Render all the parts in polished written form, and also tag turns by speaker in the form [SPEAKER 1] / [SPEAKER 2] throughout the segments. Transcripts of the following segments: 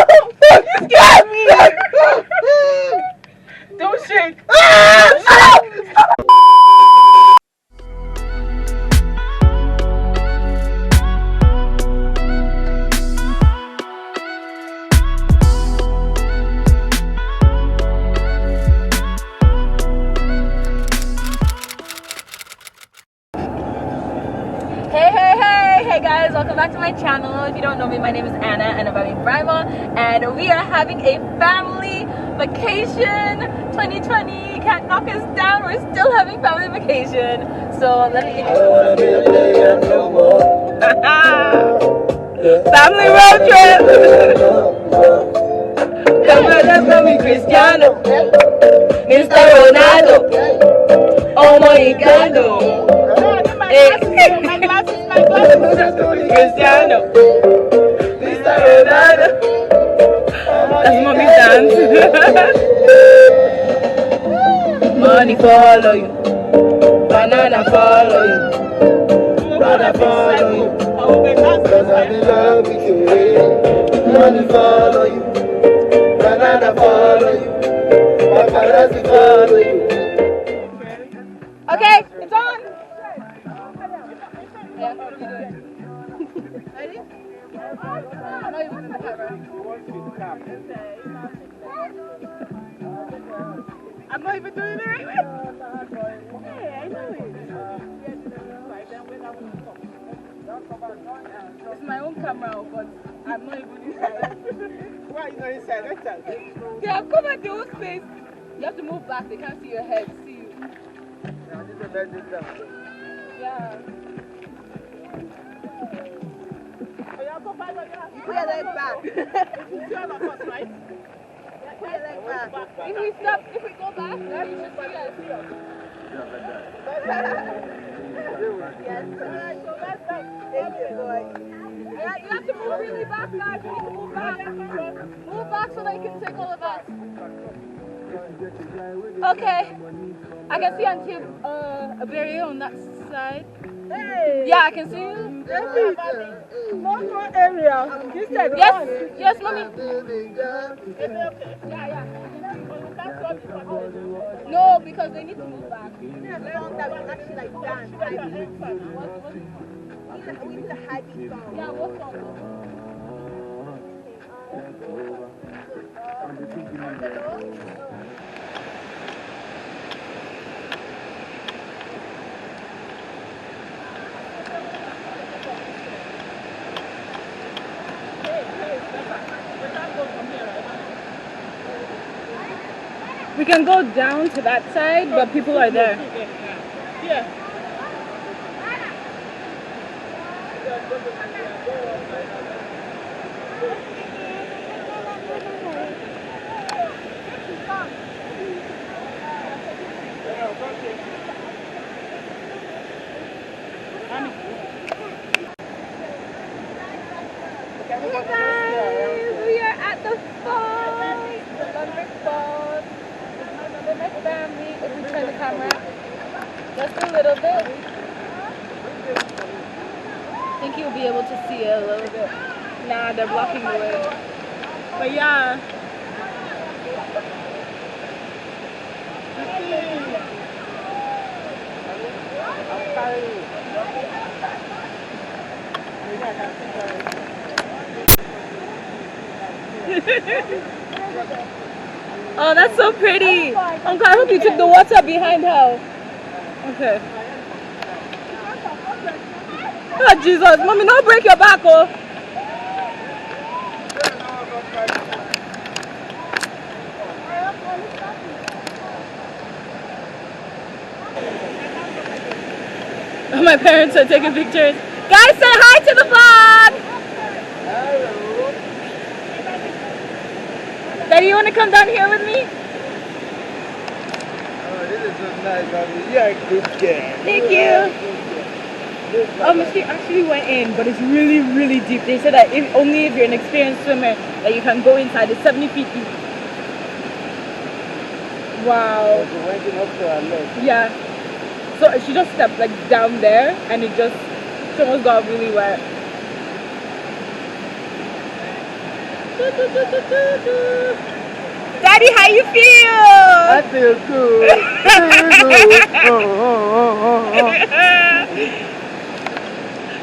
[SPEAKER 1] You scared me! Don't shake! Hey guys, welcome back to my channel. If you don't know me, my name is Anna and I'm in Brima, and we are having a family vacation 2020. Can't knock us down, we're still having family vacation. So let me family road trip. Come on, let's go meet Cristiano, Mr. Ronaldo, oh my God. My glasses. Cristiano, Mr. Ronaldo. That's mommy's dance. Money follow you, banana follow you, brother follow you. Cause I'm in love with you. Money follow you, banana follow you, paparazzi follow you. Okay, it's on. Yeah, what are you doing? Ready? I'm not even in the camera. I'm not even doing it right way. Hey, I know it. It's my own camera, but I'm not even inside. Why are you not inside? Yeah, I've come at the whole space. You have to move back, they can't see your head. See you. Yeah. You put your leg back. It's two of us, right? Put your leg back. If we stop, if we go back, you should see us. Yes. Alright, so let's go. Thank you, boy. Yeah, you have to move really back, guys. You need to move back. Move back so they can take all of us. Okay. I can see Auntie a barrier on that side. Hey. Yeah, I can see you. One more area. Yes, yes, mommy. Yeah. No, because they need to move back. We need a song that we actually like dance. We need a high beat song. Yeah, what song? We can go down to that side, but people are there. Yeah. Hey guys, we are at the falls, the Banff Falls. With my family. If we turn the camera, just a little bit. I think you'll be able to see it a little bit. Nah, they're blocking the way. But yeah. Oh, that's so pretty. Uncle, I hope you took the water behind her. Okay. Oh, Jesus. Mommy, don't break your back, oh. Oh, my parents are taking pictures. Guys, say hi to the vlog. Hello. Daddy, you want to come down here with me?
[SPEAKER 2] Oh, this is so nice, mommy. You're a good girl.
[SPEAKER 1] Thank you. She actually went in, but it's really, really deep. They said that only if you're an experienced swimmer that you can go inside. It's 70 feet deep. Wow.
[SPEAKER 2] So went up to her leg.
[SPEAKER 1] Yeah. So she just stepped like down there, and she almost got really wet. Daddy, how you feel?
[SPEAKER 2] I feel good.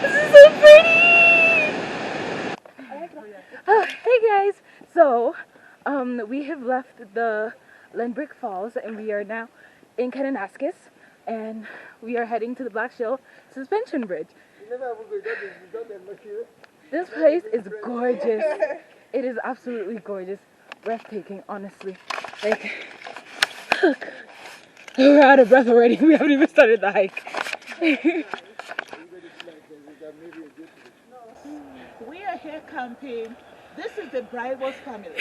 [SPEAKER 1] This is so pretty. Hey guys, so we have left the Lenbrick Falls and we are now in Kananaskis and we are heading to the Black Shield Suspension Bridge. This place is gorgeous. It is absolutely gorgeous, breathtaking, honestly. Like, we're out of breath already. We haven't even started the hike.
[SPEAKER 3] We are here camping. This is the Brivers family,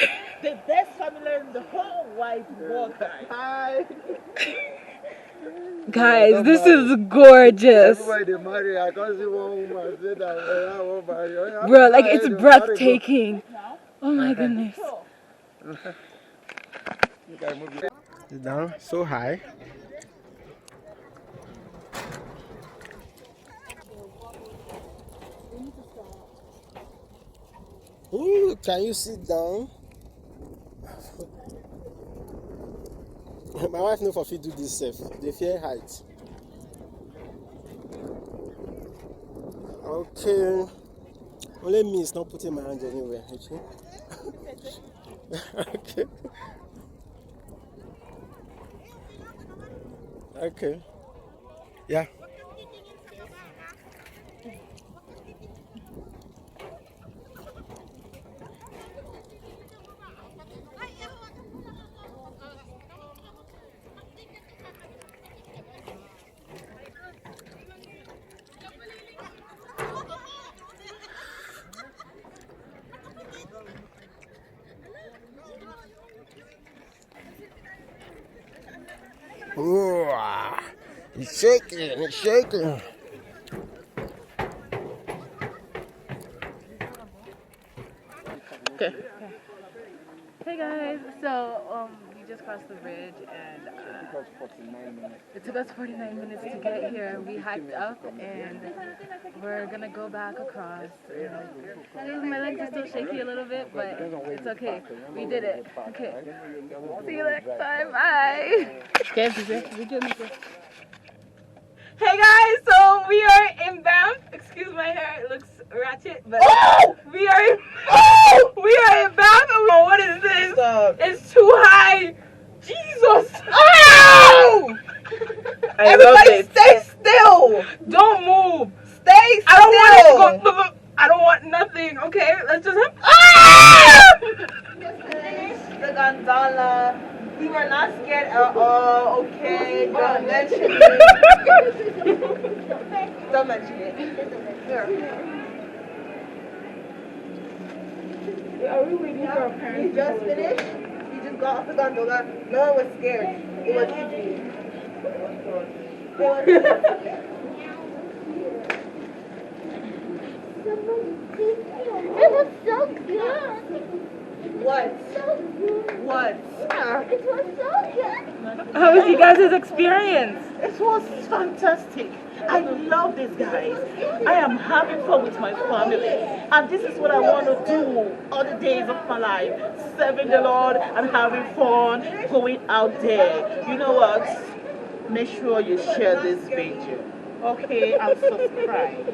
[SPEAKER 3] the best family in the whole wide world. Hi.
[SPEAKER 1] Guys, this is gorgeous. Bro, like it's breathtaking. Oh my goodness.
[SPEAKER 2] It's down so high. Ooh, can you sit down? My wife no for fit do this safe. They fear height. Okay. Only me is not putting my hand anywhere, okay? Okay. Okay. Yeah. Ooh, it's shaking, it's shaking.
[SPEAKER 1] Okay. Hey guys, so we just crossed the bridge and it took us 49 minutes to get here. We hiked up and we're gonna go back across. My legs are still shaky a little bit, but it's okay. We did it. Okay. See you next time. Bye. Hey guys, so we are in Banff. Excuse my hair, it looks ratchet, but we are in Banff. And what is this? It's too high. Jesus. Oh! Everybody stay still. Don't move. Stay still. I don't want it to go. I don't want nothing. Okay, let's just have. The gondola. We were not scared at all. Okay, don't mention it. Don't mention it. Here. Are we waiting for our parents? We just finished. We just got off the gondola. No one was scared. It was easy.
[SPEAKER 4] It was so good.
[SPEAKER 3] What?
[SPEAKER 4] So good.
[SPEAKER 3] What?
[SPEAKER 4] It was so good.
[SPEAKER 1] How was you guys' experience?
[SPEAKER 3] It was fantastic. I love these guys. I am having fun with my family. And this is what I want to do all the days of my life. Serving the Lord and having fun, going out there. You know what? Make sure you share this video. Okay, and subscribe.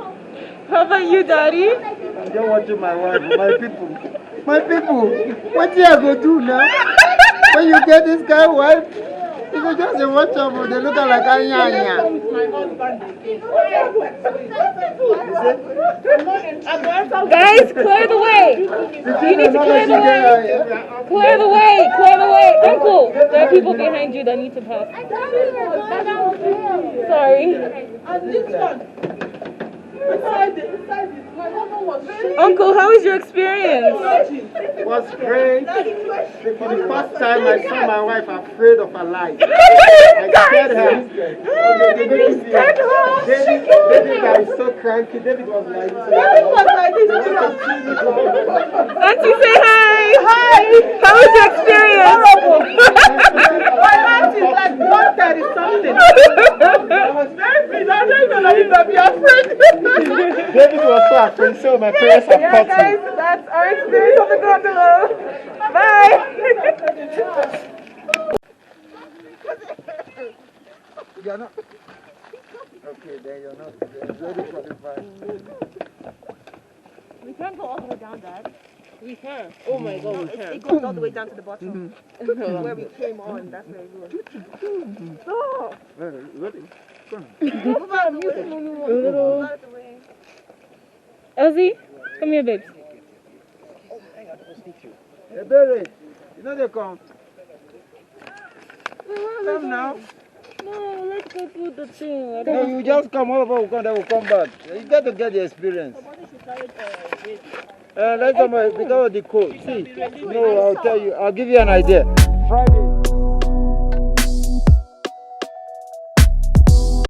[SPEAKER 1] How about you, Daddy?
[SPEAKER 2] I'm just watching my wife, my people. My people, what you go do now? When you get this guy wife, you just watch them, they look like Anya.
[SPEAKER 1] Guys, clear the way. You need to clear the way. Clear the way. Clear the way. Uncle, there are people behind you that need to pass. Sorry.
[SPEAKER 3] And this one. Beside it. My husband was very
[SPEAKER 1] Uncle, how was your experience?
[SPEAKER 2] It was great. For the first time I saw my wife afraid of her life. I scared her. David is so cranky. David was like this.
[SPEAKER 1] Auntie, say hi. Hi. How was your experience?
[SPEAKER 3] My aunt is like one 30 something. Very I don't even know if I'll be afraid.
[SPEAKER 2] David was so afraid, so my parents have
[SPEAKER 3] Yeah,
[SPEAKER 2] caught
[SPEAKER 3] guys,
[SPEAKER 2] me.
[SPEAKER 3] that's our experience on the gondola. Bye.
[SPEAKER 2] You're not. Okay, then you're not. You're very qualified.
[SPEAKER 5] We can't go all the way down, Dad.
[SPEAKER 6] We can. Oh my God, we can.
[SPEAKER 5] It goes all the way down to the bottom. Where we came on, that's where it goes. Stop!
[SPEAKER 2] Ready?
[SPEAKER 5] Move out of the way. Move out of the way.
[SPEAKER 6] Elsie, come here, babes.
[SPEAKER 2] Hey, Barry, you know they come. Come now.
[SPEAKER 6] No, let's go do the thing. I
[SPEAKER 2] No,
[SPEAKER 6] don't
[SPEAKER 2] you just come over, they will come back. You got to get the experience. Let somebody, because of the code. See, no, I'll tell you, I'll give you an idea. Friday.